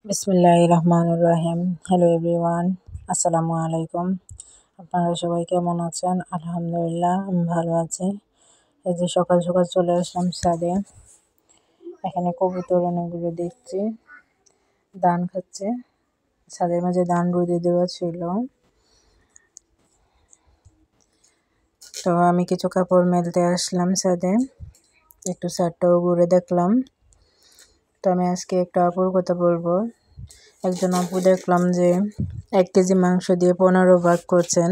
বিসমিল্লাহির রহমানির রহিম। Hello everyone, আসসালামু আলাইকুম। আপনারা সবাই কেমন আছেন? আলহামদুলিল্লাহ, আমি ভালো আছি। এই যে সকাল সকাল চলে আসলাম ছাদে। এখানে কবুতর অনেকগুলো দেখছি, ধান খাচ্ছে। ছাদের মাঝে ধান রোদে দেওয়া ছিল, তো আমি কিছু কাপড় মেলতে আসলাম ছাদে। একটু ছাদটাও ঘুরে দেখলাম। তো আমি আজকে একটা আপুর কথা বলবো। একজন আপু দেখলাম যে 1 কেজি মাংস দিয়ে 15 ভাগ করছেন।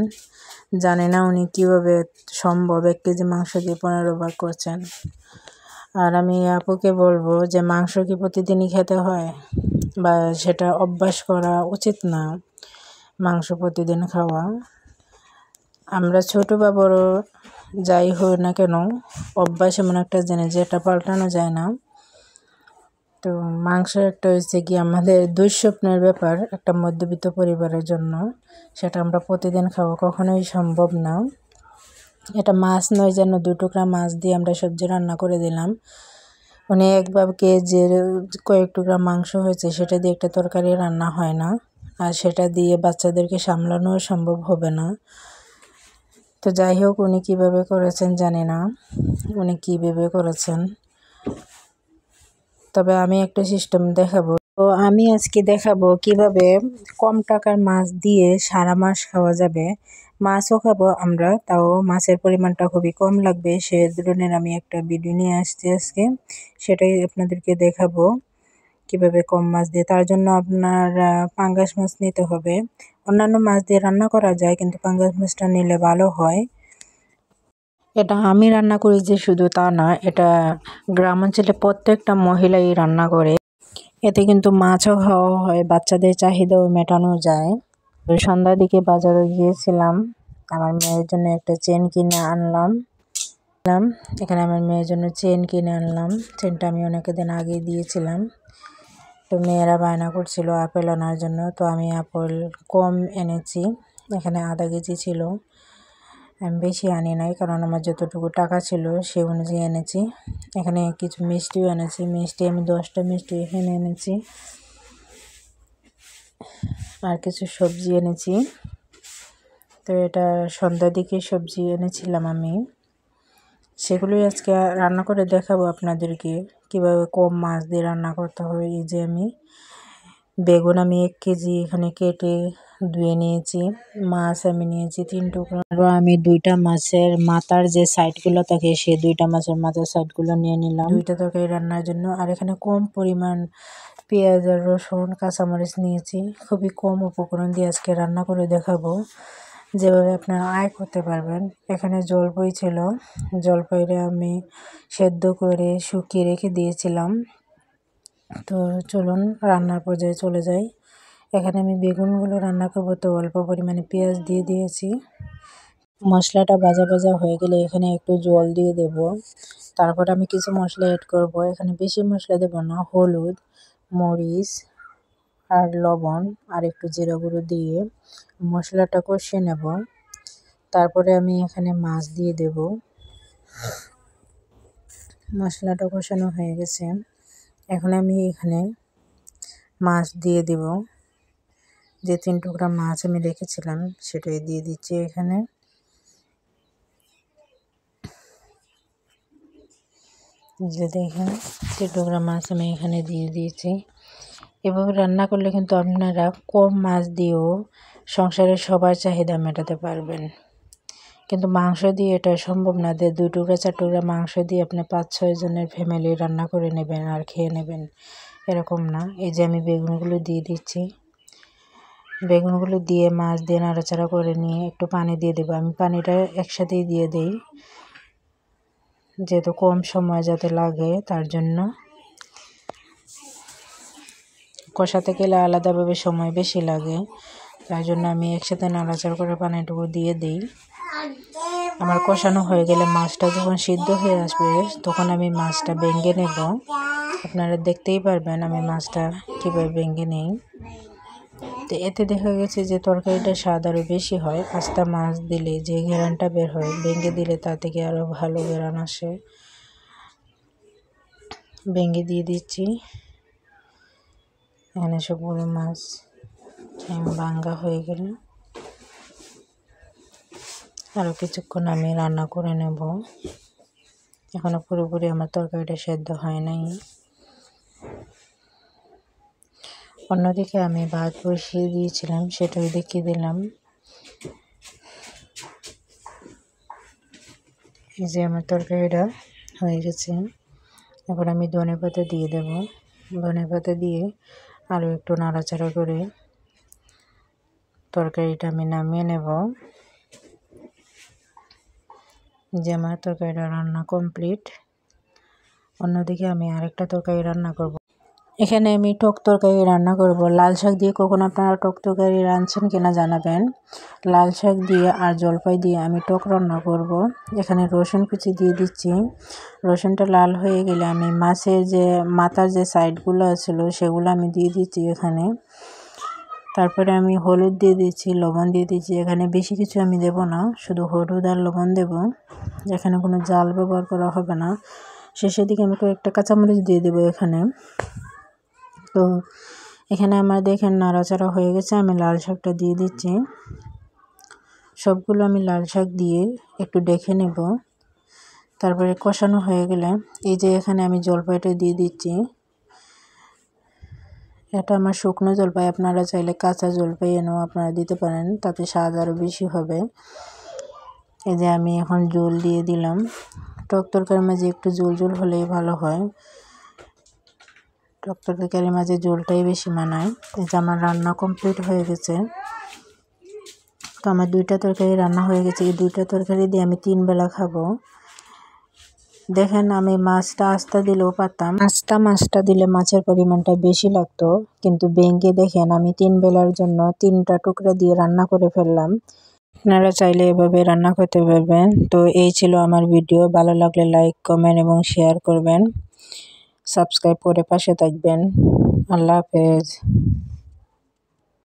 জানি না উনি কীভাবে সম্ভব 1 কেজি মাংস দিয়ে 15 ভাগ করছেন। আর আমি আপুকে বলবো যে মাংস কি প্রতিদিনই খেতে হয়, বা সেটা অভ্যাস করা উচিত না মাংস প্রতিদিন খাওয়া। আমরা ছোট বা বড় যাই হোক না কেন, অভ্যাস এমন একটা জিনিস যেটা পাল্টানো যায় না। তো মাংস একটা হয়েছে কি আমাদের দুঃস্বপ্নের ব্যাপার একটা মধ্যবিত্ত পরিবারের জন্য। সেটা আমরা প্রতিদিন খাওয়া কখনোই সম্ভব না। এটা মাছ নয় যেন 2 টুকরা মাছ দিয়ে আমরা সবজি রান্না করে দিলাম। উনি একভাবে যে কয়েক টুকরা মাংস হয়েছে সেটা দিয়ে একটা তরকারি রান্না হয় না, আর সেটা দিয়ে বাচ্চাদেরকে সামলানো সম্ভব হবে না। তো যাই হোক, উনি কীভাবে করেছেন জানি না, উনি কীভাবে করেছেন। তবে আমি একটা সিস্টেম দেখাবো। তো আমি আজকে দেখাবো কিভাবে কম টাকার মাছ দিয়ে সারা মাস খাওয়া যাবে। মাছও খাবো আমরা, তাও মাছের পরিমাণটা খুবই কম লাগবে, সে ধরনের আমি একটা ভিডিও নিয়ে আসছি আজকে। সেটাই আপনাদেরকে দেখাবো কিভাবে কম মাছ দিয়ে। তার জন্য আপনার পাঙ্গাস মাছ নিতে হবে। অন্যান্য মাছ দিয়ে রান্না করা যায়, কিন্তু পাঙ্গাস মাছটা নিলে ভালো হয়। এটা আমি রান্না করি যে শুধু তা না, এটা গ্রাম অঞ্চলে প্রত্যেকটা মহিলাই রান্না করে। এতে কিন্তু মাছও খাওয়া হয়, বাচ্চাদের চাহিদাও মেটানো যায়। সন্ধ্যার দিকে বাজারে গিয়েছিলাম, আমার মেয়ের জন্য একটা চেন কিনে আনলাম। এখানে আমার মেয়ের জন্য চেন কিনে আনলাম। চেনটা আমি অনেক দিন আগে দিয়েছিলাম। তো মেয়েরা বায়না করছিল আপেল আনার জন্য, তো আমি আপেল কম এনেছি। এখানে আধা কেজি ছিল, আমি বেশি আনি নাই, কারণ আমার যতটুকু টাকা ছিল সে অনুযায়ী এনেছি। এখানে কিছু মিষ্টিও এনেছি, মিষ্টি আমি 10টা মিষ্টি এখানে এনেছি। আর কিছু সবজি এনেছি। তো এটা সন্ধ্যার দিকে সবজি এনেছিলাম আমি, সেগুলোই আজকে রান্না করে দেখাবো আপনাদেরকে কিভাবে কম মাছ দিয়ে রান্না করতে হবে। এই যে বেগুন আমি 1 কেজি এখানে কেটে ধুয়ে নিয়েছি। মাছ আমি নিয়েছি 3 টুকরা। আমি 2টা মাছের মাথার যে সাইডগুলো থাকে সেই 2টা মাছের মাথার সাইডগুলো নিয়ে নিলাম 2টা তরকারি রান্নার জন্য। আর এখানে কম পরিমাণ পেঁয়াজ আর রসুন কাঁচামরিচ নিয়েছি। খুবই কম উপকরণ দিয়ে আজকে রান্না করে দেখাবো, যেভাবে আপনারা আয় করতে পারবেন। এখানে জলপাই ছিল, জলপাইটা আমি সেদ্ধ করে শুকিয়ে রেখে দিয়েছিলাম। তো চলুন রান্নার পর্যায়ে চলে যাই। এখানে আমি বেগুনগুলো রান্না করবো, তো অল্প পরিমাণে পেঁয়াজ দিয়ে দিয়েছি। মশলাটা ভাজা ভাজা হয়ে গেলে এখানে একটু জল দিয়ে দেব। তারপর আমি কিছু মশলা অ্যাড করব। এখানে বেশি মশলা দেব না, হলুদ, মরিচ আর লবণ আর একটু জিরা গুঁড়ো দিয়ে মশলাটা কষিয়ে নেব। তারপরে আমি এখানে মাছ দিয়ে দেব। মশলাটা কষানো হয়ে গেছে, এখন আমি এখানে মাছ দিয়ে দেব। যে 3 টুকরা মাছ আমি রেখেছিলাম সেটাই দিয়ে দিচ্ছি এখানে। যে দেখেন 3 টুকরা মাছ আমি এখানে দিয়ে দিয়েছি। এভাবে রান্না করলে কিন্তু আপনারা কম মাছ দিয়েও সংসারের সবার চাহিদা মেটাতে পারবেন। কিন্তু মাংস দিয়ে এটা সম্ভব না যে 2 টুকরা 4 টুকরা মাংস দিয়ে আপনি 5-6 জনের ফ্যামিলি রান্না করে নেবেন আর খেয়ে নেবেন, এরকম না। এই যে আমি বেগুনগুলো দিয়ে দিচ্ছি। বেগুনগুলো দিয়ে মাছ দিয়ে নাড়াচাড়া করে নিয়ে একটু পানি দিয়ে দেবো। আমি পানিটা একসাথেই দিয়ে দিই, যেহেতু কম সময় যাতে লাগে তার জন্য। কষাতে গেলে আলাদাভাবে সময় বেশি লাগে, তার জন্য আমি একসাথে নাড়াচাড়া করে পানিটুকু দিয়ে দিই। আমার কষানো হয়ে গেলে মাছটা যখন সিদ্ধ হয়ে আসবে তখন আমি মাছটা ভেঙে নেব। আপনারা দেখতেই পারবেন আমি মাছটা কীভাবে ভেঙে নেই। তো এতে দেখা গেছে যে তরকারিটা স্বাদ আরও বেশি হয়। আস্তা মাছ দিলে যে ঘেরানটা বের হয়, ভেঙে দিলে তা থেকে আরও ভালো ঘেরান আসে। ভেঙে দিয়ে দিচ্ছি। এখানে সবগুলো মাছ ভাঙ্গা হয়ে গেলে আরও কিছুক্ষণ আমি রান্না করে নেব। এখনো পুরোপুরি আমার তরকারিটা সেদ্ধ হয় নাই। অন্যদিকে আমি ভাত বসিয়ে দিয়েছিলাম, সেটাও দেখিয়ে দিলাম। এই যে আমার তরকারিটা হয়ে গেছে। এখন আমি ধনেপাতা দিয়ে দেব। ধনেপাতা দিয়ে আরও একটু নাড়াচাড়া করে তরকারিটা আমি নামিয়ে নেব। যে আমার তরকারিটা রান্না কমপ্লিট। অন্যদিকে আমি আরেকটা তরকারি রান্না করব। এখানে আমি টক তরকারি রান্না করব। লাল শাক দিয়ে কখনো আপনারা টক তরকারি রাঁধছেন কিনা জানাবেন। লাল শাক দিয়ে আর জলপাই দিয়ে আমি টক রান্না করব। এখানে রসুন কুচি দিয়ে দিচ্ছি। রসুনটা লাল হয়ে গেলে আমি মাছের যে মাথার যে সাইডগুলো ছিল সেগুলো আমি দিয়ে দিচ্ছি এখানে। তারপরে আমি হলুদ দিয়ে দিচ্ছি, লবণ দিয়ে দিচ্ছি। এখানে বেশি কিছু আমি দেব না, শুধু হলুদ আর লবণ দেব। এখানে কোনো জাল ব্যবহার করা হবে না। শেষের দিকে আমি কয়েকটা কাঁচামরিচ দিয়ে দেবো এখানে। তো এখানে আমার দেখেন নাড়াচাড়া হয়ে গেছে। আমি লাল শাকটা দিয়ে দিচ্ছি। সবগুলো আমি লাল শাক দিয়ে একটু ডেকে নেব। তারপরে কষানো হয়ে গেলে এই যে এখানে আমি জলপাইটা দিয়ে দিচ্ছি। এটা আমার শুকনো জলপাই, আপনারা চাইলে কাঁচা জলপাই এনেও আপনারা দিতে পারেন, তাতে স্বাদ আরও বেশি হবে। এই যে আমি এখন জল দিয়ে দিলাম। টক তরকারির মাঝে একটু জল হলেই ভালো হয়। টক তরকারির মাঝে জলটাই বেশি মানায়। এই যে আমার রান্না কমপ্লিট হয়ে গেছে। তো আমার 2টা তরকারি রান্না হয়ে গেছে। এই 2টা তরকারি দিয়ে আমি 3 বেলা খাবো। দেখেন আমি মাছটা আস্তা দিলেও পারতাম, মাছটা দিলে মাছের পরিমাণটা বেশি লাগতো, কিন্তু ভেঙে দেখেন আমি 3 বেলার জন্য 3টা টুকরা দিয়ে রান্না করে ফেললাম। আপনারা চাইলে এভাবে রান্না করতে পারবেন। তো এই ছিল আমার ভিডিও। ভালো লাগলে লাইক, কমেন্ট এবং শেয়ার করবেন। সাবস্ক্রাইব করে পাশে থাকবেন। আল্লাহ হাফেজ।